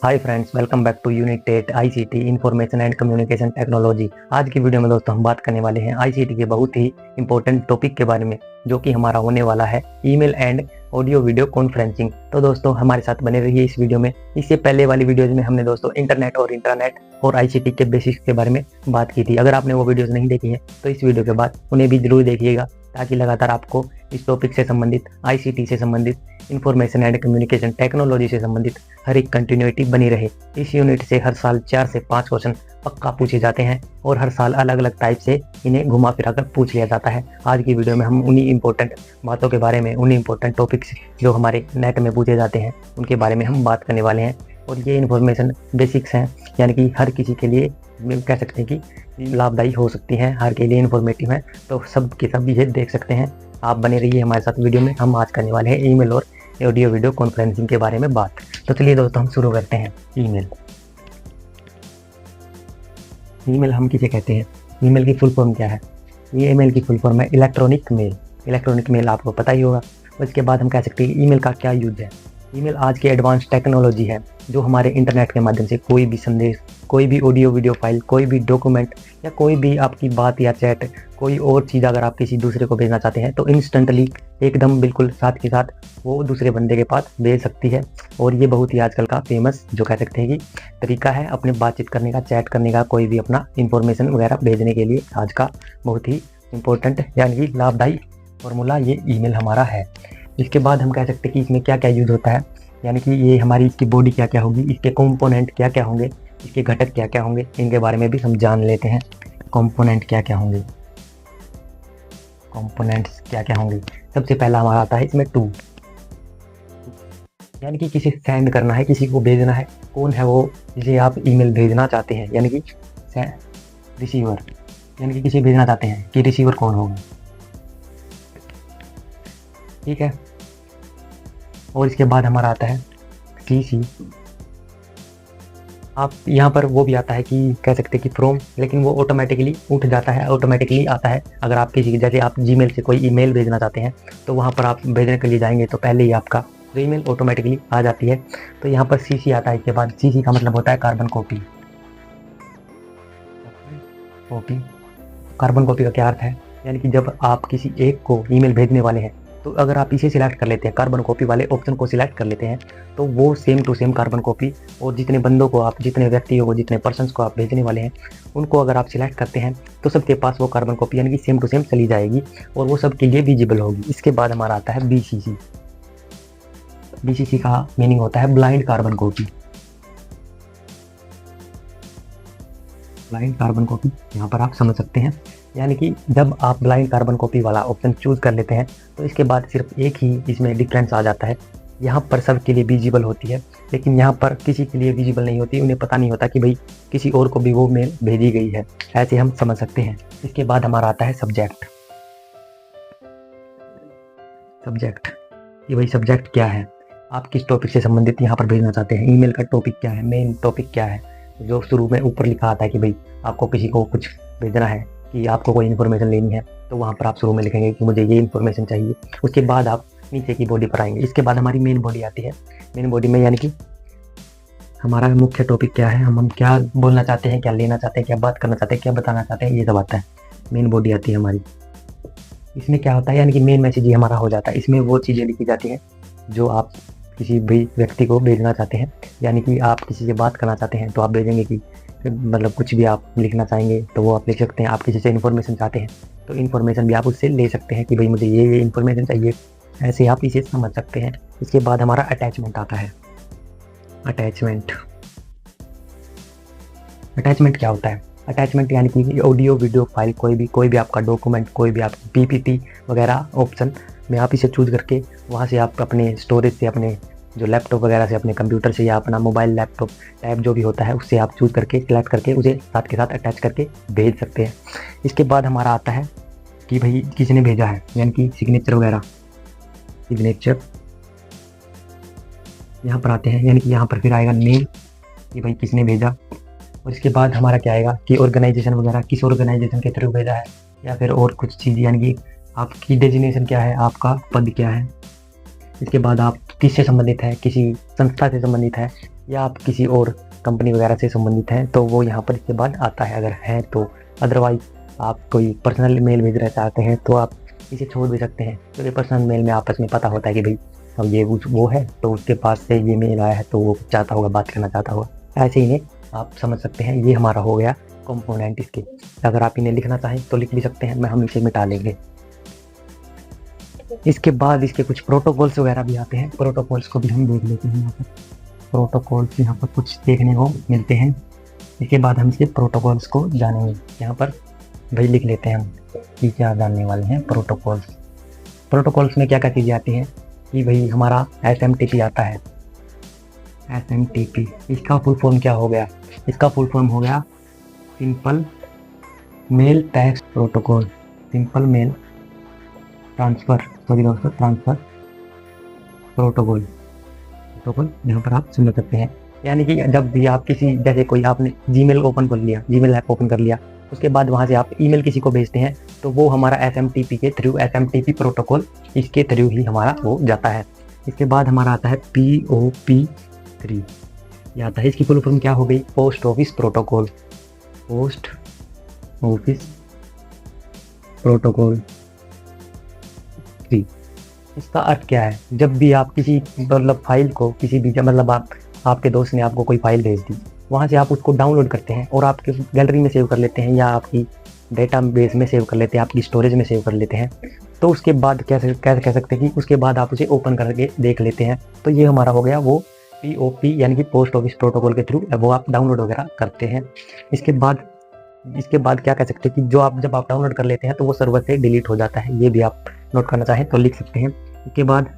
Hi friends, welcome back to unit 8 ICT information and communication technology. आज की video में दोस्तों हम बात करने वाले हैं आईसीटी के बहुत ही इंपॉर्टेंट टॉपिक के बारे में, जो कि हमारा होने वाला है email and audio video conferencing. तो दोस्तों हमारे साथ बने रहिए इस वीडियो में। इससे पहले वाली वीडियोज में हमने दोस्तों इंटरनेट और इंट्रानेट और आईसीटी के बेसिक्स के बारे में बात की थी। अगर आपने वो वीडियोज नहीं देखी है तो इस वीडियो के बाद उन्हें भी जरूर देखिएगा, ताकि लगातार आपको इस टॉपिक से संबंधित, आईसीटी से संबंधित, इंफॉर्मेशन एंड कम्युनिकेशन टेक्नोलॉजी से संबंधित हर एक कंटिन्यूटी बनी रहे। इस यूनिट से हर साल 4 से 5 क्वेश्चन पक्का पूछे जाते हैं और हर साल अलग अलग टाइप से इन्हें घुमा फिरा कर पूछ लिया जाता है। आज की वीडियो में हम उन्हीं इंपॉर्टेंट बातों के बारे में, उन्हीं इंपॉर्टेंट टॉपिक्स जो हमारे नेट में पूछे जाते हैं, उनके बारे में हम बात करने वाले हैं। और ये इन्फॉर्मेशन बेसिक्स हैं, यानी कि हर किसी के लिए कह सकते हैं कि लाभदायी हो सकती हैं, हर के लिए इन्फॉर्मेटिव है। तो सब के सब ये देख सकते हैं। आप बने रहिए हमारे साथ वीडियो में। हम आज करने वाले हैं ईमेल और ऑडियो वीडियो कॉन्फ्रेंसिंग के बारे में बात। तो चलिए दोस्तों हम शुरू करते हैं। ईमेल ईमेल हम किसे कहते हैं? ईमेल की फुल फॉर्म क्या है? ये ईमेल की फुल फॉर्म है इलेक्ट्रॉनिक मेल। इलेक्ट्रॉनिक मेल आपको पता ही होगा। उसके बाद हम कह सकते हैं ईमेल का क्या यूज है। ईमेल आज की एडवांस टेक्नोलॉजी है, जो हमारे इंटरनेट के माध्यम से कोई भी संदेश, कोई भी ऑडियो वीडियो फाइल, कोई भी डॉक्यूमेंट या कोई भी आपकी बात या चैट, कोई और चीज़ अगर आप किसी दूसरे को भेजना चाहते हैं तो इंस्टेंटली एकदम बिल्कुल साथ के साथ वो दूसरे बंदे के पास भेज सकती है। और ये बहुत ही आजकल का फेमस, जो कह सकते हैं कि तरीका है अपने बातचीत करने का, चैट करने का, कोई भी अपना इंफॉर्मेशन वगैरह भेजने के लिए आज का बहुत ही इम्पोर्टेंट यानी कि लाभदायी फॉर्मूला ये ईमेल हमारा है। इसके बाद हम कह सकते हैं कि इसमें क्या क्या यूज होता है, यानी कि ये हमारी इसकी बॉडी क्या क्या होगी, इसके कंपोनेंट क्या क्या होंगे, इसके घटक क्या क्या होंगे, इनके बारे में भी हम जान लेते हैं। कंपोनेंट क्या क्या होंगे, कंपोनेंट्स क्या क्या होंगे। सबसे पहला हमारा आता है इसमें टू, यानी कि किसी सेंड करना है, किसी को भेजना है। कौन है वो जिसे आप ईमेल भेजना चाहते हैं, यानी कि रिसीवर, यानी कि किसी भेजना चाहते हैं कि रिसीवर कौन होगा। ठीक है। और इसके बाद हमारा आता है सीसी। आप यहाँ पर वो भी आता है कि कह सकते हैं कि फ्रॉम, लेकिन वो ऑटोमेटिकली उठ जाता है, ऑटोमेटिकली आता है। अगर आप किसी, जैसे आप जीमेल से कोई ईमेल भेजना चाहते हैं तो वहाँ पर आप भेजने के लिए जाएंगे तो पहले ही आपका ईमेल ऑटोमेटिकली आ जाती है। तो यहाँ पर सीसी आता है। इसके बाद सीसी का मतलब होता है कार्बन कॉपी। कार्बन कॉपी का क्या अर्थ है? यानी कि जब आप किसी एक को ईमेल भेजने वाले हैं तो अगर आप इसे सिलेक्ट कर लेते हैं, कार्बन कॉपी वाले ऑप्शन को सिलेक्ट कर लेते हैं, तो वो same to same carbon copy, और जितने बंदों को आप, जितने व्यक्तियों को, जितने पर्सन्स को आप भेजने वाले हैं, उनको अगर आप सिलेक्ट करते हैं तो सबके पास वो कार्बन कॉपी यानी कि सेम टू सेम चली जाएगी और वो सबके लिए विजिबल होगी। इसके बाद हमारा आता है बीसीसी। बीसीसी का मीनिंग होता है blind carbon copy. Blind carbon copy यहाँ पर आप समझ सकते हैं, यानी कि जब आप ब्लाइंड कार्बन कॉपी वाला ऑप्शन चूज कर लेते हैं तो इसके बाद सिर्फ एक ही इसमें डिफरेंस आ जाता है। यहाँ पर सबके लिए विजिबल होती है, लेकिन यहाँ पर किसी के लिए विजिबल नहीं होती। उन्हें पता नहीं होता कि भाई किसी और को भी वो मेल भेजी गई है, ऐसे हम समझ सकते हैं। इसके बाद हमारा आता है सब्जेक्ट। सब्जेक्ट, ये भाई सब्जेक्ट क्या है? आप किस टॉपिक से संबंधित यहाँ पर भेजना चाहते हैं, ईमेल का टॉपिक क्या है, मेन टॉपिक क्या है। जो शुरू में ऊपर लिखा आता है कि भाई आपको किसी को कुछ भेजना है, कि आपको कोई इन्फॉर्मेशन लेनी है, तो वहाँ पर आप शुरू में लिखेंगे कि मुझे ये इन्फॉर्मेशन चाहिए। उसके बाद आप नीचे की बॉडी पर आएंगे। इसके बाद हमारी मेन बॉडी आती है। मेन बॉडी में यानी कि हमारा मुख्य टॉपिक क्या है, हम क्या बोलना चाहते हैं, क्या लेना चाहते हैं, क्या बात करना चाहते हैं, क्या बताना चाहते हैं, ये सब आता है। मेन बॉडी आती है हमारी। इसमें क्या होता है, यानी कि मेन मैसेज ही हमारा हो जाता है। इसमें वो चीज़ें लिखी जाती हैं जो आप किसी भी व्यक्ति को भेजना चाहते हैं, यानी कि आप किसी से बात करना चाहते हैं तो आप भेजेंगे कि मतलब कुछ भी आप लिखना चाहेंगे तो वो आप लिख सकते हैं। आप किसी से इन्फॉर्मेशन चाहते हैं तो इन्फॉर्मेशन भी आप उससे ले सकते हैं कि भाई मुझे ये इन्फॉर्मेशन चाहिए, ऐसे आप इसे समझ सकते हैं। इसके बाद हमारा अटैचमेंट आता है। अटैचमेंट, अटैचमेंट क्या होता है? अटैचमेंट यानी कि ऑडियो वीडियो फाइल, कोई भी आपका डॉक्यूमेंट, कोई भी आपकी पीपीटी वगैरह ऑप्शन में आप इसे चूज करके वहाँ से आप अपने स्टोरेज से, अपने जो लैपटॉप वगैरह से, अपने कंप्यूटर से या अपना मोबाइल, लैपटॉप, टैब जो भी होता है उससे आप चूज करके, सिलेक्ट करके उसे साथ के साथ अटैच करके भेज सकते हैं। इसके बाद हमारा आता है कि भाई किसने भेजा है, यानी कि सिग्नेचर वगैरह। सिग्नेचर यहाँ पर आते हैं, यानी कि यहाँ पर फिर आएगा नेम कि भाई किसने भेजा। और इसके बाद हमारा क्या आएगा कि ऑर्गेनाइजेशन वगैरह, किस ऑर्गेनाइजेशन के थ्रू भेजा है, या फिर और कुछ चीज़, यानी कि आपकी डेजिग्नेशन क्या है, आपका पद क्या है। इसके बाद आप किससे संबंधित है, किसी संस्था से संबंधित है, या आप किसी और कंपनी वगैरह से संबंधित हैं तो वो यहाँ पर इसके बाद आता है अगर है तो। अदरवाइज आप कोई पर्सनल मेल भेजना चाहते हैं तो आप इसे छोड़ भी सकते हैं, क्योंकि पर्सनल मेल में आपस में पता होता है कि भाई अब ये वो है तो उसके पास से ये मेल आया है तो वो चाहता होगा, बात करना चाहता होगा, ऐसे इन्हें आप समझ सकते हैं। ये हमारा हो गया कंपोनेंट इसके। अगर आप इन्हें लिखना चाहें तो लिख भी सकते हैं, हम इसे मिटा लेंगे। इसके बाद इसके कुछ प्रोटोकॉल्स वगैरह भी आते हैं, प्रोटोकॉल्स को भी हम देख लेते हैं। यहाँ पर प्रोटोकॉल्स यहाँ पर कुछ देखने को मिलते हैं। इसके बाद हम इसके प्रोटोकॉल्स को जानेंगे। यहाँ पर भाई लिख लेते हैं हम कि क्या जानने वाले हैं। प्रोटोकॉल्स में क्या क्या चीज़ें आती हैं कि भाई हमारा SMTP आता है। SMTP इसका फुल फॉर्म क्या हो गया? इसका फुल फॉर्म हो गया simple mail text protocol, simple mail transfer protocol यहाँ पर आप समझ सकते हैं। यानी कि जब भी आप किसी, जैसे कोई आपने जीमेल ओपन कर लिया, जीमेल ऐप ओपन कर लिया, उसके बाद वहाँ से आप ईमेल किसी को भेजते हैं तो वो हमारा SMTP के थ्रू, SMTP प्रोटोकॉल इसके थ्रू ही हमारा वो जाता है। इसके बाद हमारा आता है POP3 ये आता है। इसकी फुल फॉर्म क्या हो गई? Post office protocol, post office protocol 3। इसका अर्थ क्या है? जब भी आप किसी मतलब फाइल को किसी भी, मतलब आपके दोस्त ने आपको कोई फाइल भेज दी, वहाँ से आप उसको डाउनलोड करते हैं और आपके गैलरी में सेव कर लेते हैं या आपकी डेटाबेस में सेव कर लेते हैं, आपकी स्टोरेज में सेव कर लेते हैं, तो उसके बाद क्या कह सकते हैं कि उसके बाद आप उसे ओपन करके देख लेते हैं। तो ये हमारा हो गया वो POP यानी कि पोस्ट ऑफिस प्रोटोकॉल के थ्रू वो आप डाउनलोड वगैरह करते हैं। इसके बाद क्या कह सकते हैं कि जब आप डाउनलोड कर लेते हैं तो वो सर्वर से डिलीट हो जाता है। ये भी आप नोट करना चाहें तो लिख सकते हैं। इसके बाद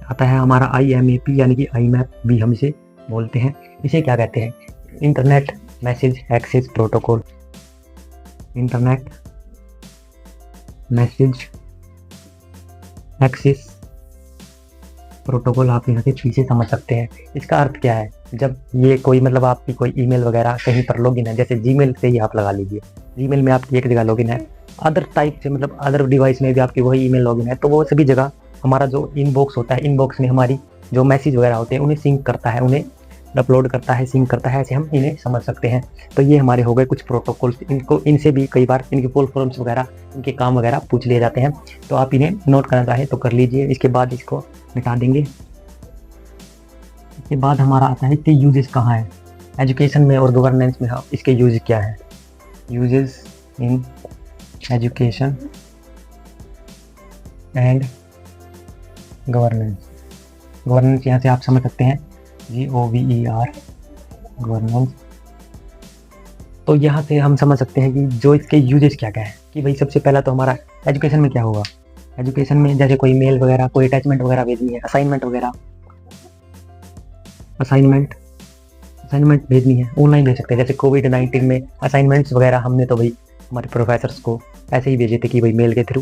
आता है हमारा IMAP यानी कि IMAP भी हम इसे बोलते हैं। इसे क्या कहते हैं? Internet message access protocol, internet message access protocol आप यहाँ से पीछे समझ सकते हैं। इसका अर्थ क्या है? जब ये कोई, मतलब आपकी कोई ईमेल वगैरह कहीं पर लॉगिन है, जैसे जीमेल से ही आप लगा लीजिए, जीमेल में आपकी एक जगह लॉगिन है, अदर टाइप से मतलब अदर डिवाइस में भी आपकी वही ईमेल लॉगिन है, तो वो सभी जगह हमारा जो इनबॉक्स होता है, इनबॉक्स में हमारी जो मैसेज वगैरह होते हैं उन्हें सिंक करता है, उन्हें अपलोड करता है, सिंक करता है, ऐसे हम इन्हें समझ सकते हैं। तो ये हमारे हो गए कुछ प्रोटोकॉल्स। इनसे भी कई बार इनके फुल फॉर्म्स वगैरह, इनके काम वगैरह पूछ लिए जाते हैं, तो आप इन्हें नोट करना चाहें तो कर लीजिए। इसके बाद इसको मिटा देंगे। इसके बाद हमारा आता है इसके यूजेस कहाँ है एजुकेशन में और गवर्नेंस में। हाँ, इसके यूज क्या है? Uses in education and governance यहाँ से आप समझ सकते हैं GOVER गवर्नेंस। तो यहाँ से हम समझ सकते हैं कि जो इसके यूजेस क्या क्या है कि भाई सबसे पहला तो हमारा एजुकेशन में क्या होगा। एजुकेशन में जैसे कोई मेल वगैरह, कोई अटैचमेंट वगैरह भेजनी है, असाइनमेंट भेजनी है, ऑनलाइन भेज सकते हैं। जैसे कोविड-19 में असाइनमेंट्स वगैरह हमने तो भाई हमारे प्रोफेसर्स को ऐसे ही भेजे थे कि भाई मेल के थ्रू,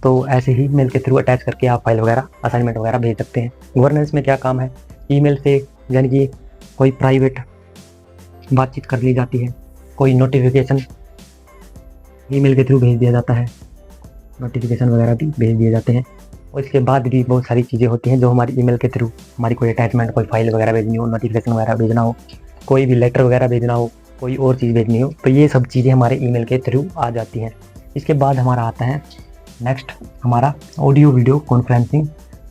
तो ऐसे ही मेल के थ्रू अटैच करके आप फाइल वगैरह, असाइनमेंट वगैरह भेज सकते हैं। गवर्नेंस में क्या काम है? ईमेल से यानी कि कोई प्राइवेट बातचीत कर ली जाती है, कोई नोटिफिकेशन ईमेल के थ्रू भेज दिया जाता है, नोटिफिकेशन वगैरह भी भेज दिए जाते हैं। और इसके बाद भी बहुत सारी चीज़ें होती हैं जो हमारी ईमेल के थ्रू, हमारी कोई अटैचमेंट, कोई फाइल वगैरह भेजनी हो, नोटिफिकेशन वगैरह भेजना हो, कोई भी लेटर वगैरह भेजना हो, कोई और चीज़ भेजनी हो, तो ये सब चीज़ें हमारे ईमेल के थ्रू आ जाती हैं। इसके बाद हमारा आता है नेक्स्ट हमारा audio video conferencing.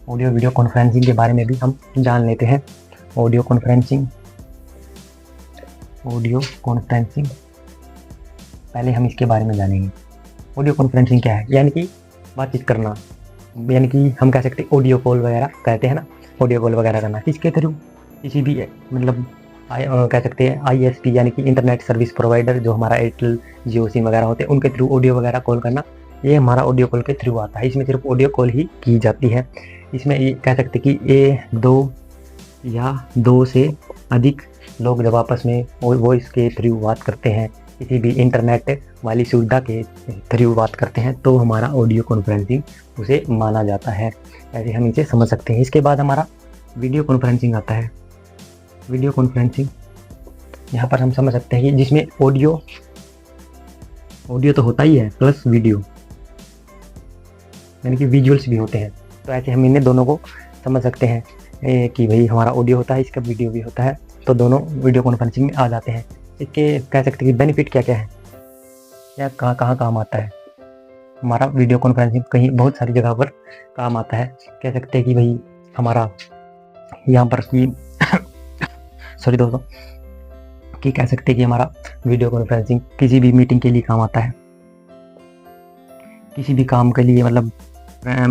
Audio video conferencing के बारे में भी हम जान लेते हैं। ऑडियो कॉन्फ्रेंसिंग पहले हम इसके बारे में जानेंगे। ऑडियो कॉन्फ्रेंसिंग क्या है? यानी कि बातचीत करना, यानी कि हम कह सकते हैं ऑडियो कॉल वगैरह कहते हैं ना, ऑडियो कॉल वगैरह करना। किसके थ्रू? किसी भी मतलब कह सकते हैं ISP यानी कि इंटरनेट सर्विस प्रोवाइडर, जो हमारा एयरटेल, जियो सिम वगैरह होते हैं, उनके थ्रू ऑडियो वगैरह कॉल करना, ये हमारा ऑडियो कॉल के थ्रू आता है। इसमें सिर्फ ऑडियो कॉल ही की जाती है। इसमें ये कह सकते हैं कि 2 या 2 से अधिक लोग जब आपस में वॉइस के थ्रू बात करते हैं, किसी भी इंटरनेट वाली सुविधा के थ्रू बात करते हैं, तो हमारा ऑडियो कॉन्फ्रेंसिंग उसे माना जाता है। ऐसे हम इसे समझ सकते हैं। इसके बाद हमारा वीडियो कॉन्फ्रेंसिंग आता है। वीडियो कॉन्फ्रेंसिंग यहाँ पर हम समझ सकते हैं कि जिसमें ऑडियो तो होता ही है प्लस वीडियो, यानी कि विजुअल्स भी होते हैं। तो ऐसे हम इन्हें दोनों को समझ सकते हैं कि भाई हमारा ऑडियो होता है, इसका वीडियो भी होता है। तो दोनों वीडियो कॉन्फ्रेंसिंग में आ जाते हैं। इसके कह सकते हैं कि बेनिफिट क्या क्या है या कहाँ कहाँ काम आता है। हमारा वीडियो कॉन्फ्रेंसिंग कहीं बहुत सारी जगह पर काम आता है। कह सकते हैं कि भाई हमारा यहाँ पर कि सॉरी दोस्तों, कि कह सकते हैं कि हमारा वीडियो कॉन्फ्रेंसिंग किसी भी मीटिंग के लिए काम आता है, किसी भी काम के लिए, मतलब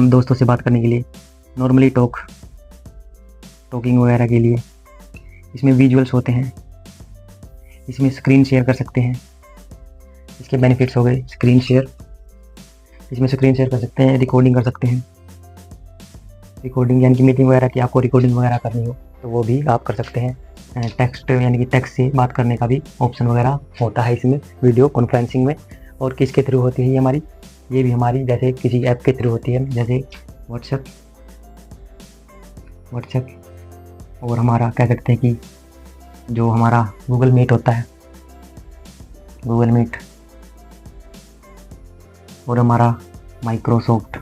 दोस्तों से बात करने के लिए, नॉर्मली टॉकिंग वगैरह के लिए। इसमें विजुअल्स होते हैं, इसमें स्क्रीन शेयर कर सकते हैं। इसके बेनिफिट्स हो गए स्क्रीन शेयर, इसमें स्क्रीन शेयर कर सकते हैं, रिकॉर्डिंग कर सकते हैं। रिकॉर्डिंग यानी कि मीटिंग वगैरह की आपको रिकॉर्डिंग वगैरह करनी हो तो वो भी आप कर सकते हैं। टेक्स्ट यानी कि टेक्स्ट से बात करने का भी ऑप्शन वगैरह होता है इसमें वीडियो कॉन्फ्रेंसिंग में। और किसके थ्रू होती है ये हमारी, ये भी हमारी जैसे किसी ऐप के थ्रू होती है, जैसे व्हाट्सएप और हमारा कह सकते हैं कि जो हमारा गूगल मीट होता है, गूगल मीट, और हमारा माइक्रोसॉफ्ट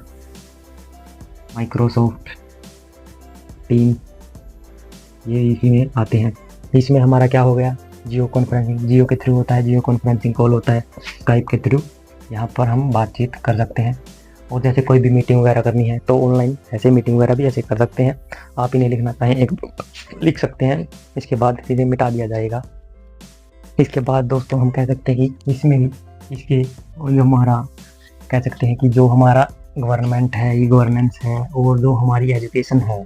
टीम, ये इसी में आते हैं। इसमें हमारा क्या हो गया, जियो कॉन्फ्रेंसिंग, जियो के थ्रू होता है, जियो कॉन्फ्रेंसिंग कॉल होता है स्काइप के थ्रू। यहाँ पर हम बातचीत कर सकते हैं। और जैसे कोई भी मीटिंग वगैरह करनी है तो ऑनलाइन ऐसे मीटिंग वगैरह भी ऐसे कर सकते हैं। आप इन्हें लिखना चाहें एक लिख सकते हैं, इसके बाद सीधे मिटा दिया जाएगा। इसके बाद दोस्तों हम कह सकते हैं कि इसमें इसके जो हमारा कह सकते हैं कि जो हमारा गवर्नमेंट है, ई गवर्नेंस है, और जो हमारी एजुकेशन है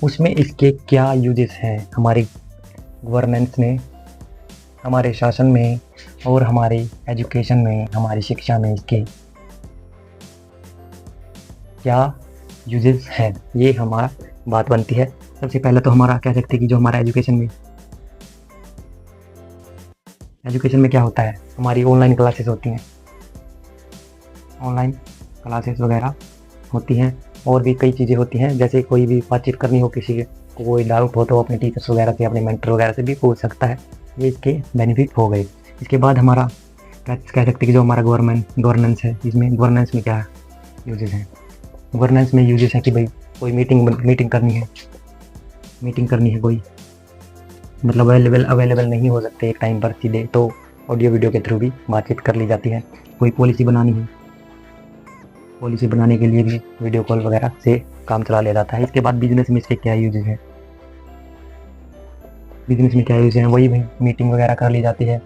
उसमें इसके क्या यूजेस हैं, हमारी गवर्नेंस में, हमारे शासन में, और हमारी एजुकेशन में, हमारी शिक्षा में इसके क्या यूजेस हैं, ये हमारा बात बनती है। सबसे पहले तो हमारा कह सकते हैं कि जो हमारा एजुकेशन में क्या होता है, हमारी ऑनलाइन क्लासेस होती हैं, ऑनलाइन क्लासेस वगैरह होती हैं। और भी कई चीज़ें होती हैं, जैसे कोई भी बातचीत करनी हो, किसी को कोई डाउट हो तो अपने टीचर्स वगैरह से, अपने मेंटर वगैरह से भी पूछ सकता है। ये इसके बेनिफिट हो गए। इसके बाद हमारा कह सकते हैं कि जो हमारा गवर्नेंस है, इसमें गवर्नेंस में क्या यूजेस हैं। गवर्नेंस में यूजेस है कि भाई कोई मीटिंग करनी है कोई, मतलब अवेलेबल नहीं हो सकते एक टाइम पर सीधे, तो ऑडियो वीडियो के थ्रू भी बातचीत कर ली जाती है। कोई पॉलिसी बनानी है, पॉलिसी बनाने के लिए भी वीडियो कॉल वगैरह से काम चला लिया जाता है। इसके बाद बिजनेस में इसके क्या यूजेस हैं, बिजनेस में क्या यूज है, वही मीटिंग वगैरह कर ली जाती है,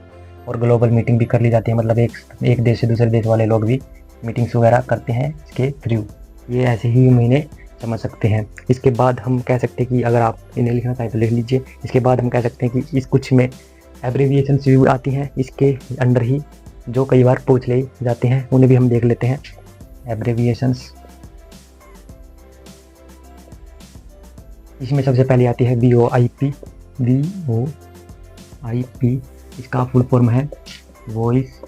और ग्लोबल मीटिंग भी कर ली जाती है, मतलब एक देश से दूसरे देश वाले लोग भी मीटिंग्स वगैरह करते हैं इसके थ्रू। ये ऐसे ही हम इन्हें समझ सकते हैं। इसके बाद हम कह सकते हैं कि अगर आप इन्हें लिखना चाहें तो लिख लीजिए। इसके बाद हम कह सकते हैं कि इस कुछ में एब्रीविएशंस भी आती हैं इसके अंडर ही, जो कई बार पूछ ले जाते हैं, उन्हें भी हम देख लेते हैं। एब्रीविएशंस, इसमें सबसे पहले आती है VoIP। इसका फुल फॉर्म है वॉइस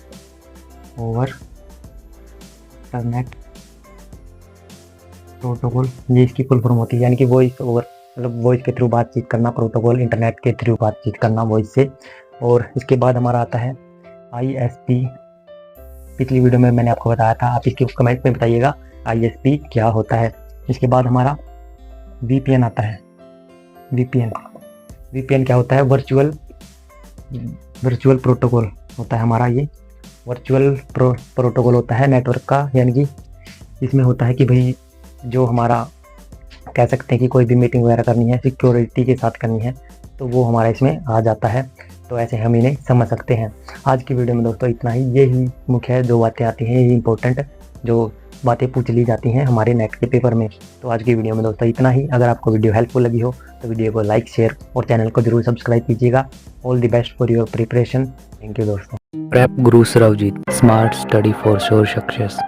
ओवर इंटरनेट प्रोटोकॉल। ये इसकी फुल फॉर्म होती है, यानी कि वॉइस ओवर मतलब वॉइस के थ्रू बातचीत करना, प्रोटोकॉल इंटरनेट के थ्रू बातचीत करना वॉइस से। और इसके बाद हमारा आता है ISP। पिछली वीडियो में मैंने आपको बताया था, आप इसके कमेंट में बताइएगा ISP क्या होता है। इसके बाद हमारा VPN आता है। VPN क्या होता है, वर्चुअल प्रोटोकॉल होता है हमारा। ये वर्चुअल प्रोटोकॉल होता है नेटवर्क का, यानी कि इसमें होता है कि भाई जो हमारा कह सकते हैं कि कोई भी मीटिंग वगैरह करनी है, सिक्योरिटी के साथ करनी है, तो वो हमारा इसमें आ जाता है। तो ऐसे हम इन्हें समझ सकते हैं। आज की वीडियो में दोस्तों इतना ही। ये ही मुख्य है, जो बातें आती हैं, ये इंपॉर्टेंट जो बातें पूछ ली जाती हैं हमारे नेट के पेपर में। तो आज की वीडियो में दोस्तों इतना ही। अगर आपको वीडियो हेल्पफुल लगी हो तो वीडियो को लाइक, शेयर और चैनल को जरूर सब्सक्राइब कीजिएगा। All the best for your preparation. Thank you दोस्तों। Prep Guru Sarvajeet, smart study for sure success.